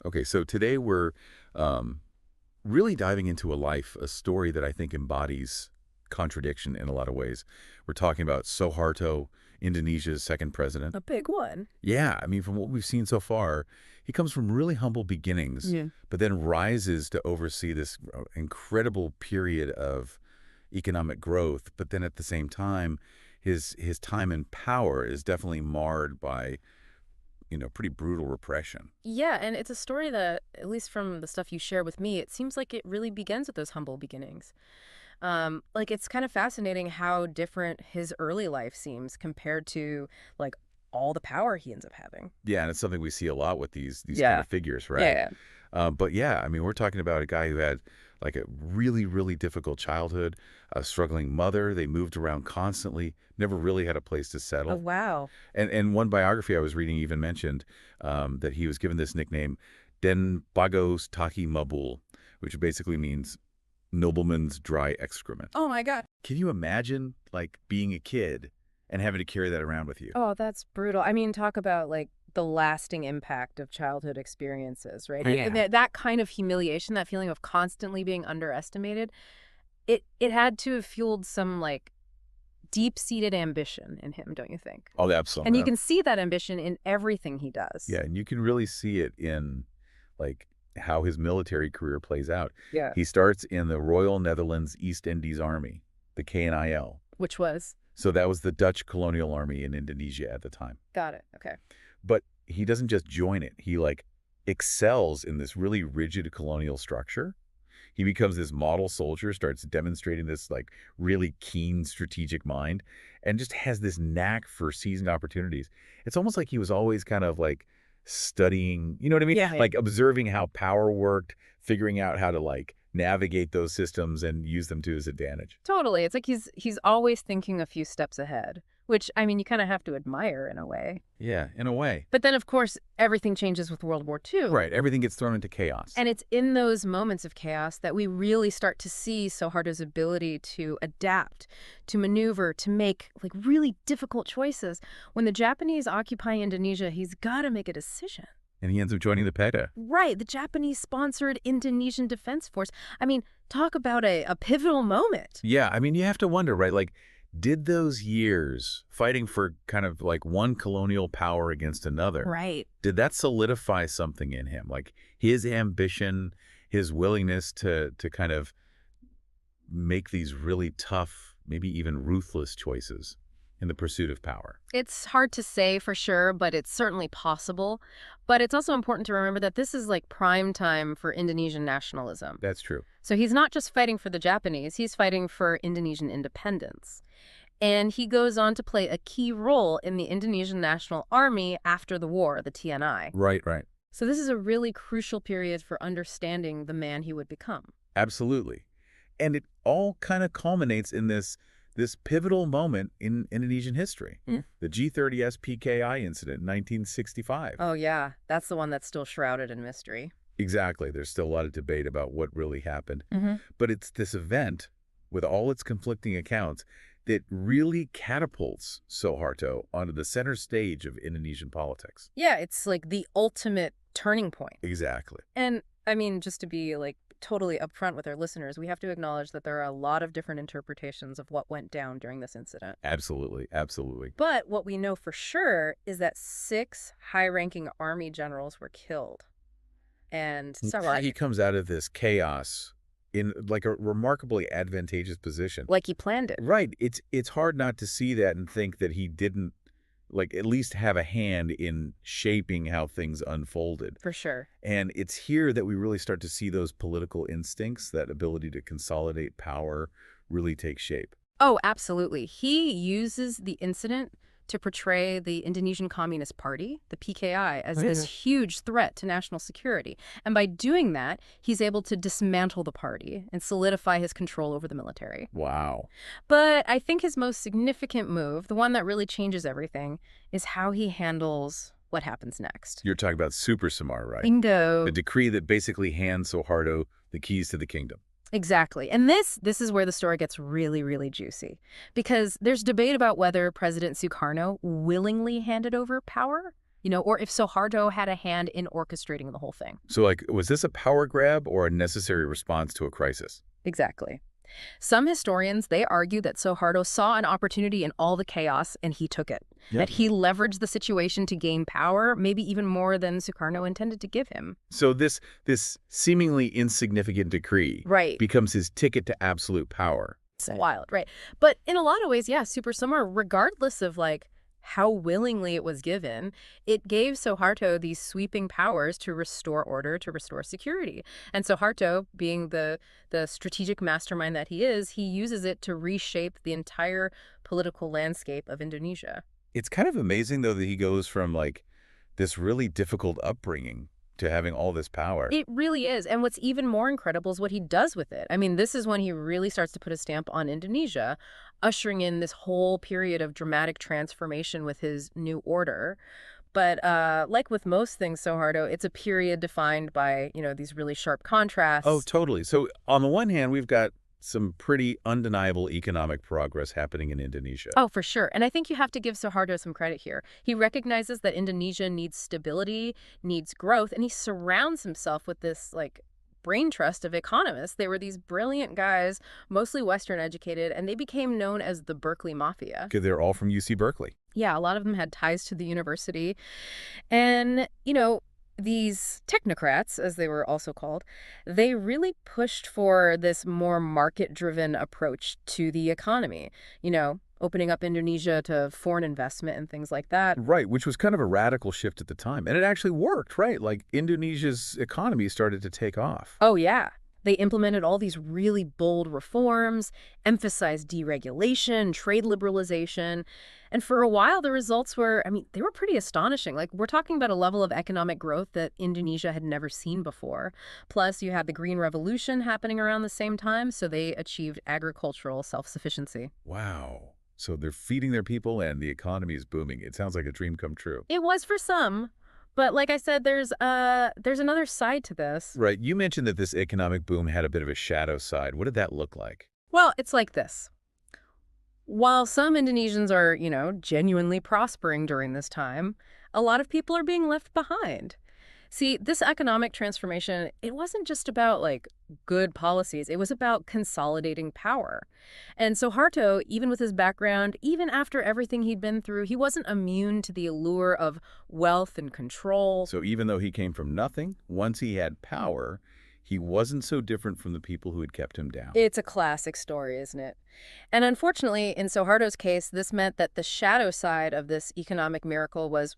Okay, so today we're um, really diving into a story that I think embodies contradiction in a lot of ways. We're talking about Suharto, Indonesia's second president. A big one. Yeah, I mean, from what we've seen so far, he comes from really humble beginnings, Yeah. but then rises to oversee this incredible period of economic growth. But then at the same time, his time in power is definitely marred by, pretty brutal repression. Yeah, and it's a story that, at least from the stuff you share with me, it seems like it really begins with those humble beginnings. Like it's kind of fascinating how different his early life seems compared to like all the power he ends up having. Yeah, and it's something we see a lot with these kind Yeah. of figures, right? Yeah. But yeah, I mean, we're talking about a guy who had like a really, really difficult childhood, a struggling mother. They moved around constantly, never really had a place to Oh, settle. wow. And one biography I was reading even mentioned that he was given this nickname, Den Bagos Taki Mabul, which basically means nobleman's dry excrement. Oh my God. Can you imagine like being a kid and having to carry that around with you? Oh, that's brutal. I mean, talk about like the lasting impact of childhood experiences, right? That kind of humiliation, that feeling of constantly being underestimated, it had to have fueled some like deep-seated ambition in him, don't you think? Oh, And you absolutely. can see that ambition in everything he does. Yeah, and you can really see it in like how his military career plays out. Yeah. He starts in the Royal Netherlands East Indies Army, the KNIL. Which was? So that was the Dutch colonial army in Indonesia at the time. Got it. Okay. But he doesn't just join it. He like excels in this really rigid colonial structure. He becomes this model soldier, starts demonstrating this like really keen strategic mind, and just has this knack for seizing opportunities. It's almost like he was always kind of like studying, you know what I mean? Yeah. Like observing how power worked, figuring out how to like navigate those systems and use them to his advantage. Totally. It's like he's always thinking a few steps ahead, which, I mean, you kind of have to admire in a way. Yeah, in a way. But then, of course, everything changes with World War II. Right, everything gets thrown into chaos. And it's in those moments of chaos that we really start to see Suharto's ability to adapt, to maneuver, to make like really difficult choices. When the Japanese occupy Indonesia, he's got to make a decision. And he ends up joining the PETA. Right, the Japanese-sponsored Indonesian Defense Force. I mean, talk about a pivotal moment. Yeah, I mean, you have to wonder, right? Like, did those years fighting for kind of like one colonial power against another, Right. did that solidify something in him? Like his ambition, his willingness to kind of make these really tough, maybe even ruthless choices in the pursuit of power. It's hard to say for sure, but it's certainly possible. But it's also important to remember that this is like prime time for Indonesian nationalism. That's true. So he's not just fighting for the Japanese, he's fighting for Indonesian independence. And he goes on to play a key role in the Indonesian National Army after the war, the TNI. Right, right. So this is a really crucial period for understanding the man he would become. Absolutely. And it all kind of culminates in this pivotal moment in Indonesian history, the G30S PKI incident in 1965. Oh, yeah. That's the one that's still shrouded in mystery. Exactly. There's still a lot of debate about what really happened. Mm-hmm. But it's this event, with all its conflicting accounts, that really catapults Suharto onto the center stage of Indonesian politics. Yeah, it's like the ultimate turning point. Exactly. And I mean, just to be like totally upfront with our listeners, we have to acknowledge that there are a lot of different interpretations of what went down during this incident. Absolutely. Absolutely. But what we know for sure is that 6 high-ranking army generals were killed. And several, He comes out of this chaos in like a remarkably advantageous position. like he planned it. Right. It's hard not to see that and think that he didn't like at least have a hand in shaping how things unfolded. For sure. And it's here that we really start to see those political instincts, that ability to consolidate power really take shape. Oh, absolutely. He uses the incident to portray the Indonesian Communist Party, the PKI, as this huge threat to national security. And by doing that, he's able to dismantle the party and solidify his control over the military. Wow. But I think his most significant move, the one that really changes everything, is how he handles what happens next. You're talking about Super Samar, right? Bingo. The decree that basically hands Suharto the keys to the kingdom. Exactly. And this is where the story gets really, really juicy. Because there's debate about whether President Sukarno willingly handed over power. or if Suharto had a hand in orchestrating the whole thing. So, like, was this a power grab or a necessary response to a crisis? Exactly. Some historians, they argue that Suharto saw an opportunity in all the chaos and he took it. Yeah. That he leveraged the situation to gain power, maybe even more than Sukarno intended to give him. So this seemingly insignificant decree Right. becomes his ticket to absolute power. It's wild, right? But in a lot of ways, yeah, super similar, regardless of how willingly it was given, it gave Suharto these sweeping powers to restore order, to restore security. And Suharto, being the strategic mastermind that he is, he uses it to reshape the entire political landscape of Indonesia. It's kind of amazing, though, that he goes from, like, this really difficult upbringing to having all this power. It really is. And what's even more incredible is what he does with it. I mean, this is when he really starts to put a stamp on Indonesia, ushering in this whole period of dramatic transformation with his new order. But like with most things, Suharto, it's a period defined by, these really sharp contrasts. Oh, totally. So on the one hand, we've got some pretty undeniable economic progress happening in Indonesia. Oh, for sure. And I think you have to give Suharto some credit here. He recognizes that Indonesia needs stability, needs growth, and he surrounds himself with this, brain trust of economists. They were these brilliant guys, mostly Western educated, and they became known as the Berkeley Mafia. They're all from UC Berkeley. Yeah, a lot of them had ties to the university. And, these technocrats, as they were also called, they really pushed for this more market-driven approach to the economy, opening up Indonesia to foreign investment and things like that. Right, which was kind of a radical shift at the time. And it actually worked, right? Like, Indonesia's economy started to take off. Oh, yeah. They implemented all these really bold reforms, emphasized deregulation, trade liberalization. And for a while, the results were, they were pretty astonishing. We're talking about a level of economic growth that Indonesia had never seen before. Plus, you had the Green Revolution happening around the same time, so they achieved agricultural self-sufficiency. Wow. So they're feeding their people and the economy is booming. It sounds like a dream come true. It was for some. But like I said, there's another side to this. Right. You mentioned that this economic boom had a bit of a shadow side. What did that look like? Well, it's like this. While some Indonesians are, genuinely prospering during this time, a lot of people are being left behind. See, this economic transformation, it wasn't just about, good policies. It was about consolidating power. And Suharto, even with his background, even after everything he'd been through, he wasn't immune to the allure of wealth and control. So even though he came from nothing, once he had power, he wasn't so different from the people who had kept him down. It's a classic story, isn't it? And unfortunately, in Suharto's case, this meant that the shadow side of this economic miracle was,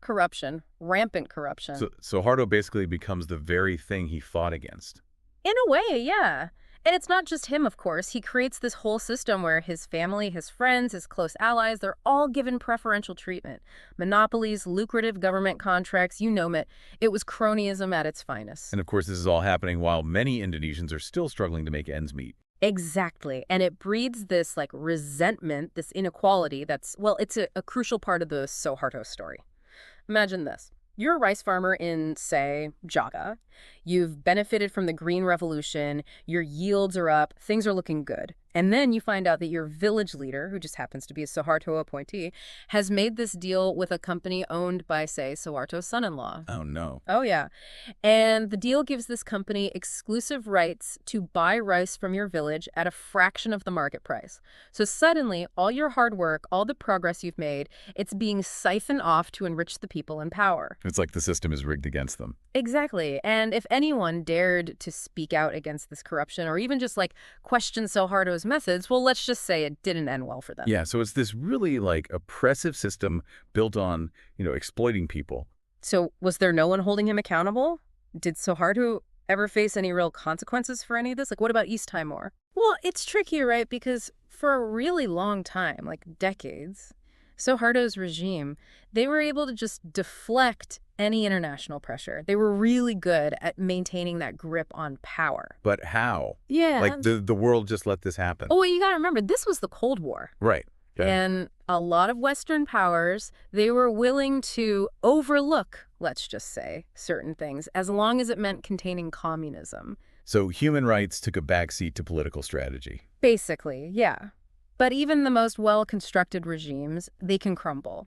corruption, rampant corruption. So Suharto basically becomes the very thing he fought against. In a way, yeah. And it's not just him, of course. He creates this whole system where his family, his friends, his close allies, they're all given preferential treatment. Monopolies, lucrative government contracts, you name it. It was cronyism at its finest. And of course, this is all happening while many Indonesians are still struggling to make ends meet. Exactly. And it breeds this resentment, this inequality that's, it's a crucial part of the Suharto story. Imagine this. You're a rice farmer in, say, Jaga. You've benefited from the Green Revolution. Your yields are up. Things are looking good. And then you find out that your village leader, who just happens to be a Suharto appointee, has made this deal with a company owned by, say, Suharto's son-in-law. Oh, no. Oh, yeah. And the deal gives this company exclusive rights to buy rice from your village at a fraction of the market price. So suddenly, all your hard work, all the progress you've made, it's being siphoned off to enrich the people in power. It's like the system is rigged against them. Exactly. And if anyone dared to speak out against this corruption or even just question Suharto's methods, let's just say it didn't end well for them. Yeah, so it's this really oppressive system built on, exploiting people. So was there no one holding him accountable? Did Suharto ever face any real consequences for any of this? What about East Timor? Well, it's tricky, right? Because for a really long time, decades, Suharto's regime, they were able to just deflect any international pressure. They were really good at maintaining that grip on power. But how? Yeah. The world just let this happen. Oh, you got to remember, this was the Cold War. Right. Okay. And a lot of Western powers, they were willing to overlook, let's just say, certain things, as long as it meant containing communism. So human rights took a backseat to political strategy. Basically, yeah. But even the most well-constructed regimes, they can crumble.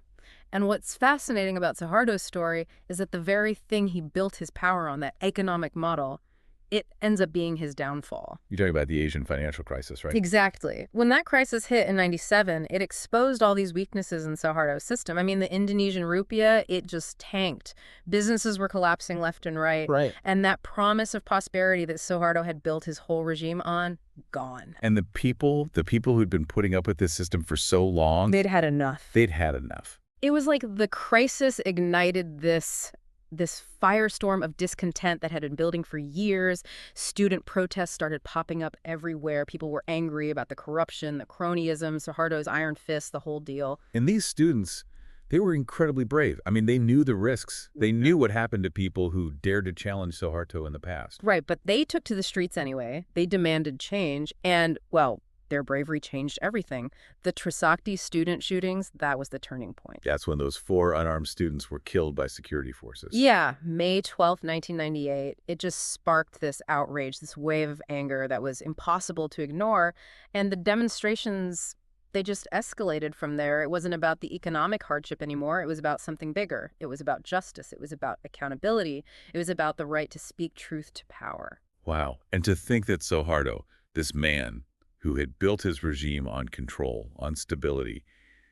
And what's fascinating about Suharto's story is that the very thing he built his power on, that economic model, it ends up being his downfall. You're talking about the Asian financial crisis, right? Exactly. When that crisis hit in 97, it exposed all these weaknesses in Suharto's system. I mean, the Indonesian rupiah, it just tanked. Businesses were collapsing left and right. Right. And that promise of prosperity that Suharto had built his whole regime on, gone. And the people who'd been putting up with this system for so long, They'd had enough. they'd had enough. It was like the crisis ignited this firestorm of discontent that had been building for years. Student protests started popping up everywhere. People were angry about the corruption, the cronyism, Suharto's iron fist, the whole deal. And these students, they were incredibly brave. I mean, they knew the risks. They knew what happened to people who dared to challenge Suharto in the past. Right, but they took to the streets anyway. They demanded change, and, well, their bravery changed everything. The Trisakti student shootings, that was the turning point. That's when those 4 unarmed students were killed by security forces. Yeah, May 12th, 1998. It just sparked this outrage, this wave of anger that was impossible to ignore. And the demonstrations, they just escalated from there. It wasn't about the economic hardship anymore. It was about something bigger. It was about justice. It was about accountability. It was about the right to speak truth to power. Wow. And to think that Suharto, this man who had built his regime on control, on stability,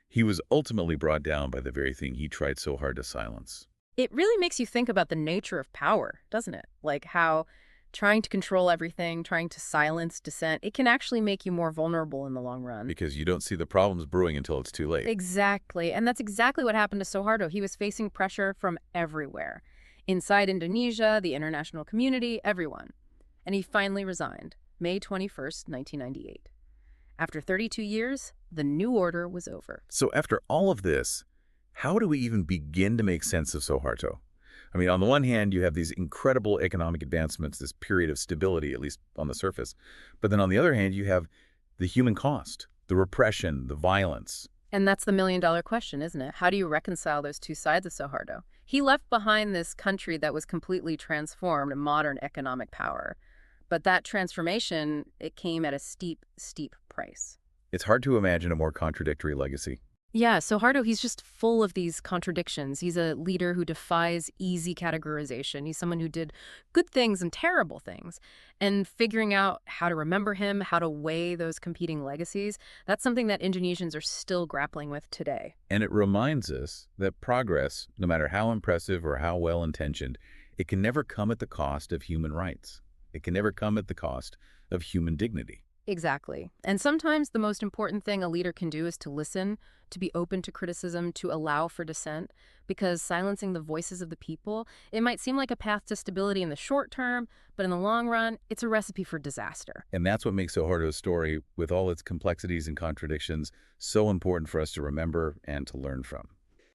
he was ultimately brought down by the very thing he tried so hard to silence. It really makes you think about the nature of power, doesn't it? Like how trying to control everything, trying to silence dissent, it can actually make you more vulnerable in the long run. Because you don't see the problems brewing until it's too late. Exactly. And that's exactly what happened to Suharto. He was facing pressure from everywhere. Inside Indonesia, the international community, everyone. And he finally resigned. May 21st, 1998. After 32 years, the new order was over. So after all of this, how do we even begin to make sense of Suharto? I mean, on the one hand, you have these incredible economic advancements, this period of stability, at least on the surface. But then on the other hand, you have the human cost, the repression, the violence. And that's the million-dollar question, isn't it? How do you reconcile those two sides of Suharto? He left behind this country that was completely transformed, a modern economic power. But that transformation, it came at a steep, steep price. It's hard to imagine a more contradictory legacy. Yeah, Suharto, he's just full of these contradictions. He's a leader who defies easy categorization. He's someone who did good things and terrible things. And figuring out how to remember him, how to weigh those competing legacies, that's something that Indonesians are still grappling with today. And it reminds us that progress, no matter how impressive or how well-intentioned, it can never come at the cost of human rights. It can never come at the cost of human dignity. Exactly. And sometimes the most important thing a leader can do is to listen, to be open to criticism, to allow for dissent, because silencing the voices of the people, it might seem like a path to stability in the short term, but in the long run, it's a recipe for disaster. And that's what makes Suharto's story, with all its complexities and contradictions, so important for us to remember and to learn from.